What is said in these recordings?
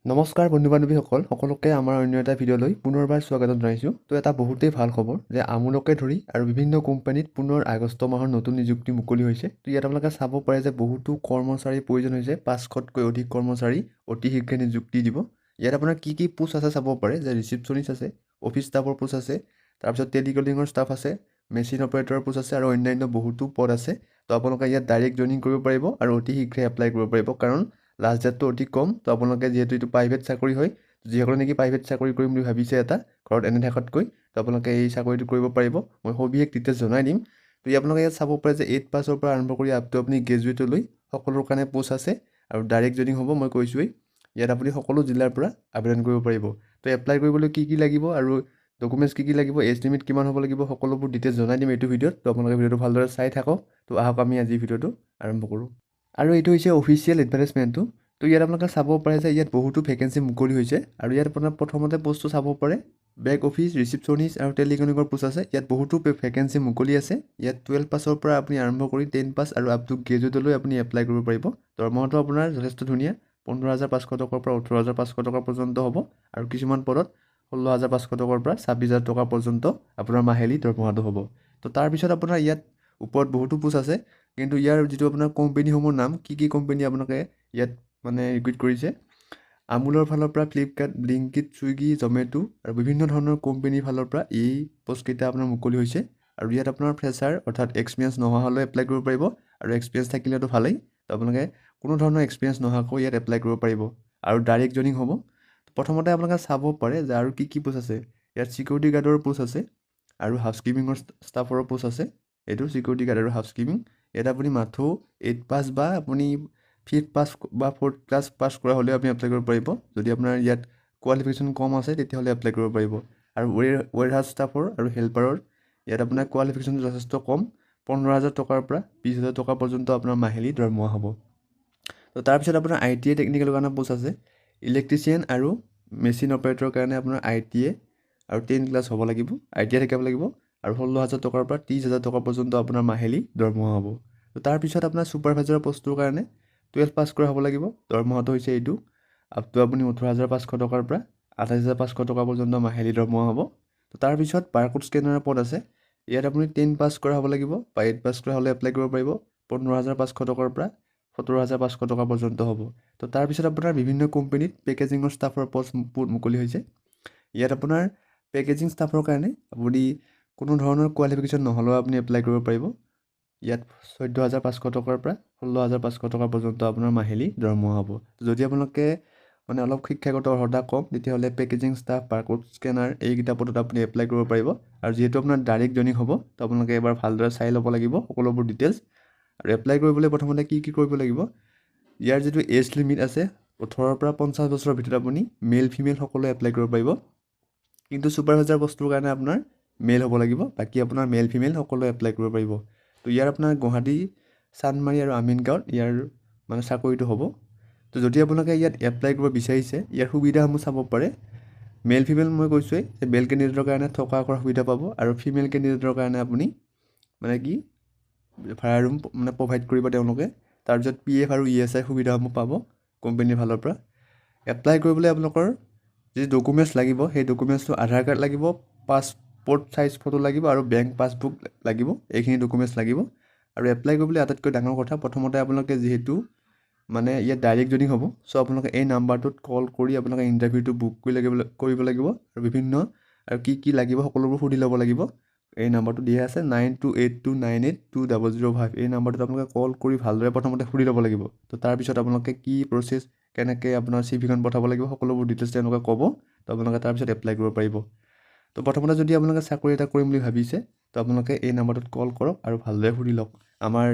নমস্কাৰ বন্ধু-বান্ধৱীসকল সকলোকে আমাৰ অন্য এটা ভিডিঅ'লৈ পুনৰবাৰ স্বাগতম জনাইছোঁ। তো এটা বহুতেই ভাল খবৰ যে আমুলকে ধৰি আৰু বিভিন্ন কোম্পানীত পুনৰ আগষ্ট মাহৰ নতুন নিযুক্তি মুকলি হৈছে। তো ইয়াত আপোনালোকে চাব পাৰে যে বহুতো কৰ্মচাৰীৰ প্ৰয়োজন হৈছে, 500তকৈ অধিক কৰ্মচাৰী অতি শীঘ্ৰে নিযুক্তি দিব। ইয়াত আপোনাৰ কি কি পোষ্ট আছে চাব পাৰে যে ৰিচিপশ্যনিষ্ট আছে, অফিচ ষ্টাফৰ পোষ্ট আছে, তাৰপিছত টেলিকলিঙৰ ষ্টাফ আছে, মেচিন অপাৰেটৰৰ পোষ্ট আছে আৰু অন্যান্য বহুতো পদ আছে। তো আপোনালোকে ইয়াত ডাইৰেক্ট জইনিং কৰিব পাৰিব আৰু অতি শীঘ্ৰে এপ্লাই কৰিব পাৰিব, কাৰণ লাষ্ট ডেটটো অতি কম। তো আপোনালোকে যিহেতু এইটো প্ৰাইভেট চাকৰি হয়, যিসকলে নেকি প্ৰাইভেট চাকৰি কৰিম বুলি ভাবিছে এটা ঘৰত এনে থকাতকৈ, তো আপোনালোকে এই চাকৰিটো কৰিব পাৰিব। মই সবিশেষ ডিটেইলছ জনাই দিম। তো আপোনালোকে ইয়াত চাব পাৰে যে 8 পাছৰ পৰা আৰম্ভ কৰি আপ টু আপুনি গ্ৰেজুৱেটলৈ সকলোৰ কাৰণে পোষ্ট আছে আৰু ডাইৰেক্ট জইনিং হ'ব। মই কৈছোঁৱেই ইয়াত আপুনি সকলো জিলাৰ পৰা আবেদন কৰিব পাৰিব। তো এপ্লাই কৰিবলৈ কি কি লাগিব আৰু ডকুমেণ্টছ কি কি লাগিব, এজ লিমিট কিমান হ'ব লাগিব, সকলোবোৰ ডিটেইলছ জনাই দিম এইটো ভিডিঅ'ত। তো আপোনালোকে ভিডিঅ'টো ভালদৰে চাই থাকক। তো আহক আমি আজি ভিডিঅ'টো আৰম্ভ কৰোঁ। আৰু এইটো হৈছে অফিচিয়েল এডভাৰটাইজমেণ্টটো। তো ইয়াত আপোনালোকে চাব পাৰে যে ইয়াত বহুতো ভেকেঞ্চি মুকলি হৈছে আৰু ইয়াত আপোনাৰ প্ৰথমতে পোষ্টটো চাব পাৰে বেক অফিচ, ৰিচিপশ্যনিষ্ট আৰু টেলিকলিঙৰ পোষ্ট আছে। ইয়াত বহুতো ভেকেঞ্চি মুকলি আছে। ইয়াত 12 পাছৰ পৰা আপুনি আৰম্ভ কৰি 10 পাছ আৰু আপ টু গ্ৰেজুৱেটলৈ আপুনি এপ্লাই কৰিব পাৰিব। দৰমহাটো আপোনাৰ যথেষ্ট ধুনীয়া, 15,500 টকাৰ পৰা 18,500 টকা পৰ্যন্ত হ'ব আৰু কিছুমান পদত 16,500 টকাৰ পৰা 26,000 টকা পৰ্যন্ত আপোনাৰ মাহিলী দৰমহাটো হ'ব। তো তাৰপিছত আপোনাৰ ইয়াত ওপৰত বহুতো পোষ্ট আছে, কিন্তু ইয়াৰ যিটো আপোনাৰ কোম্পেনীসমূহৰ নাম, কি কি কোম্পেনী আপোনালোকে ইয়াত মানে ৰিক্ৰুইট কৰিছে, আমুলৰ ফালৰ পৰা ফ্লিপকাৰ্ট, ব্লিংকিট, ছুইগি, জমেটো আৰু বিভিন্ন ধৰণৰ কোম্পেনীৰ ফালৰ পৰা এই পোষ্টকেইটা আপোনাৰ মুকলি হৈছে। আৰু ইয়াত আপোনাৰ ফ্ৰেছাৰ অৰ্থাৎ এক্সপিৰিয়েঞ্চ নোহোৱা হ'লেও এপ্লাই কৰিব পাৰিব আৰু এক্সপিৰিয়েঞ্চ থাকিলেতো ভালেই। তো আপোনালোকে কোনো ধৰণৰ এক্সপিৰিয়েঞ্চ নোহোৱাকৈ ইয়াত এপ্লাই কৰিব পাৰিব আৰু ডাইৰেক্ট জইনিং হ'ব। প্ৰথমতে আপোনালোকে চাব পাৰে যে আৰু কি কি পোষ্ট আছে। ইয়াত ছিকিউৰিটি গাৰ্ডৰ পোষ্ট আছে আৰু হাউচকিপিঙৰ ষ্টাফৰ পোষ্ট আছে। এইটো ছিকিউৰিটি গাৰ্ড আৰু হাউচকিপিং। ইয়াত আপুনি মাথো 8 পাছ বা আপুনি 5th পাছ বা 4th ক্লাছ পাছ কৰা হ'লেও আপুনি এপ্লাই কৰিব পাৰিব। যদি আপোনাৰ ইয়াত কোৱালিফিকেশ্যন কম আছে তেতিয়াহ'লে এপ্লাই কৰিব পাৰিব। আৰু ৱেৰহাউচ ষ্টাফৰ আৰু হেল্পাৰৰ ইয়াত আপোনাৰ কোৱালিফিকেশ্যনটো যথেষ্ট কম, 15,000 টকাৰ পৰা 20,000 টকা পৰ্যন্ত আপোনাৰ মাহিলী দৰমহা হ'ব। তো তাৰপিছত আপোনাৰ ITI টেকনিকেলৰ কাৰণে পোষ্ট আছে। ইলেক্ট্ৰিচিয়ান আৰু মেচিন অপাৰেটৰৰ কাৰণে আপোনাৰ ITI আৰু 10 ক্লাছ হ'ব লাগিব, ITI থাকিব লাগিব আৰু 16,000 টকাৰ পৰা 30,000 টকা পৰ্যন্ত আপোনাৰ মাহিলী দৰমহা হ'ব। তো তাৰপিছত আপোনাৰ ছুপাৰভাইজাৰৰ পষ্টটোৰ কাৰণে 12 পাছ কৰা হ'ব লাগিব। দৰমহাটো হৈছে এইটো আপ টু আপুনি 18,500 টকাৰ পৰা 28,500 টকা পৰ্যন্ত মাহিলী দৰমহা হ'ব। তো তাৰপিছত বাৰকোড স্কেনাৰৰ পদ আছে। ইয়াত আপুনি 10 পাছ কৰা হ'ব লাগিব বা 8 পাছ কৰা হ'লে এপ্লাই কৰিব পাৰিব। 15,500 টকাৰ পৰা 17,500 টকা পৰ্যন্ত হ'ব। তো তাৰপিছত আপোনাৰ বিভিন্ন কোম্পানীত পেকেজিঙৰ ষ্টাফৰ পষ্ট মুকলি হৈছে। ইয়াত আপোনাৰ পেকেজিং ষ্টাফৰ কাৰণে আপুনি কোনো ধৰণৰ কোৱালিফিকেশ্যন নহ'লেও আপুনি এপ্লাই কৰিব পাৰিব। ইয়াত 14,500 টকাৰ পৰা 16,500 টকা পৰ্যন্ত আপোনাৰ মাহিলী দৰমহা হ'ব। যদি আপোনালোকে মানে অলপ শিক্ষাগত অৰ্হতা কম, তেতিয়াহ'লে পেকেজিং ষ্টাফ, বাৰকোড স্কেনাৰ এইকেইটা পদত আপুনি এপ্লাই কৰিব পাৰিব। আৰু যিহেতু আপোনাৰ ডাইৰেক্ট জইনিং হ'ব, তো আপোনালোকে এবাৰ ভালদৰে চাই ল'ব লাগিব সকলোবোৰ ডিটেইলছ। আৰু এপ্লাই কৰিবলৈ প্ৰথমতে কি কি কৰিব লাগিব, ইয়াৰ যিটো এজ লিমিট আছে 18 পৰা 50 বছৰৰ ভিতৰত আপুনি মেল ফিমেল সকলোৱে এপ্লাই কৰিব পাৰিব। কিন্তু ছুপাৰভাইজাৰ পষ্টটোৰ কাৰণে আপোনাৰ মেল হ'ব লাগিব, বাকী আপোনাৰ মেল ফিমেল সকলোৱে এপ্লাই কৰিব পাৰিব। তো ইয়াৰ আপোনাৰ গুৱাহাটী, চানমাৰী আৰু আমিনগাঁৱত ইয়াৰ মানে চাকৰিটো হ'ব। তো যদি আপোনালোকে ইয়াত এপ্লাই কৰিব বিচাৰিছে, ইয়াৰ সুবিধাসমূহ চাব পাৰে। মেল ফিমেল মই কৈছোঁৱেই যে মেল কেণ্ডিডেটৰ কাৰণে থকা কৰাৰ সুবিধা পাব আৰু ফিমেল কেণ্ডিডেটৰ কাৰণে আপুনি মানে কি ভাড়া ৰুম মানে প্ৰভাইড কৰিব তেওঁলোকে। তাৰপিছত PF আৰু ESI সুবিধাসমূহ পাব কোম্পানীৰ ফালৰ পৰা। এপ্লাই কৰিবলৈ আপোনালোকৰ যি ডকুমেণ্টছ লাগিব, সেই ডকুমেণ্টছটো আধাৰ কাৰ্ড লাগিব, পাছপৰ্ট চাইজ ফটো লাগিব আৰু বেংক পাছবুক লাগিব। এইখিনি ডকুমেণ্টছ লাগিব। আৰু এপ্লাই কৰিবলৈ আটাইতকৈ ডাঙৰ কথা, প্ৰথমতে আপোনালোকে যিহেতু মানে ইয়াত ডাইৰেক্ট জইনিং হ'ব, চ' আপোনালোকে এই নাম্বাৰটোত কল কৰি আপোনালোকে ইণ্টাৰভিউটো বুক কৰিব লাগিব আৰু বিভিন্ন আৰু কি কি লাগিব সকলোবোৰ সুধি ল'ব লাগিব। এই নাম্বাৰটো দিয়া আছে 9282982005। এই নাম্বাৰটোত আপোনালোকে কল কৰি ভালদৰে প্ৰথমতে সুধি ল'ব লাগিব। তো তাৰপিছত আপোনালোকে কি প্ৰচেছ, কেনেকৈ আপোনাৰ CVখন পঠাব লাগিব, সকলোবোৰ ডিটেইলছ তেওঁলোকে ক'ব। তো আপোনালোকে তাৰপিছত এপ্লাই কৰিব পাৰিব। তো প্ৰথমতে যদি আপোনালোকে চাকৰি এটা কৰিম বুলি ভাবিছে, তো আপোনালোকে এই নাম্বাৰটোত কল কৰক আৰু ভালদৰে সুধি লওক। আমাৰ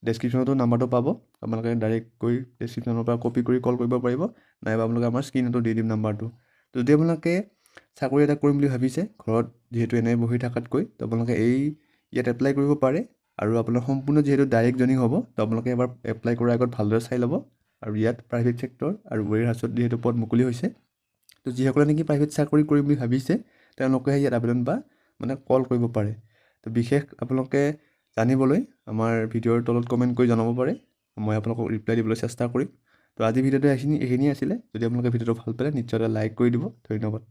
ডেছক্ৰিপশ্যনতো নাম্বাৰটো পাব, আপোনালোকে ডাইৰেক্ট গৈ ডেছক্ৰিপশ্যনৰ পৰা কপি কৰি কল কৰিব পাৰিব, নাইবা আপোনালোকে আমাৰ স্ক্ৰীনতো দি দিম নাম্বাৰটো। তো যদি আপোনালোকে চাকৰি এটা কৰিম বুলি ভাবিছে ঘৰত যিহেতু এনেই বহি থকাতকৈ, তো আপোনালোকে ইয়াত এপ্লাই কৰিব পাৰে। আৰু আপোনাৰ সম্পূৰ্ণ যিহেতু ডাইৰেক্ট জইনিং হ'ব, তো আপোনালোকে এবাৰ এপ্লাই কৰাৰ আগত ভালদৰে চাই ল'ব। আৰু ইয়াত প্ৰাইভেট ছেক্টৰ আৰু ৱেৰহাউচত যিহেতু পদ মুকলি হৈছে, তো যিসকলে নেকি প্ৰাইভেট চাকৰি কৰিম বুলি ভাবিছে তেওঁলোকেহে ইয়াত আবেদন বা মানে কল কৰিব পাৰে। তো বিশেষ আপোনালোকে জানিবলৈ আমাৰ ভিডিঅ'ৰ তলত কমেণ্ট কৰি জনাব পাৰে, মই আপোনালোকক ৰিপ্লাই দিবলৈ চেষ্টা কৰিম। তো আজি ভিডিঅ'টো এইখিনিয়ে আছিলে। যদি আপোনালোকে ভিডিঅ'টো ভাল পালে নিশ্চয় এটা লাইক কৰি দিব। ধন্যবাদ।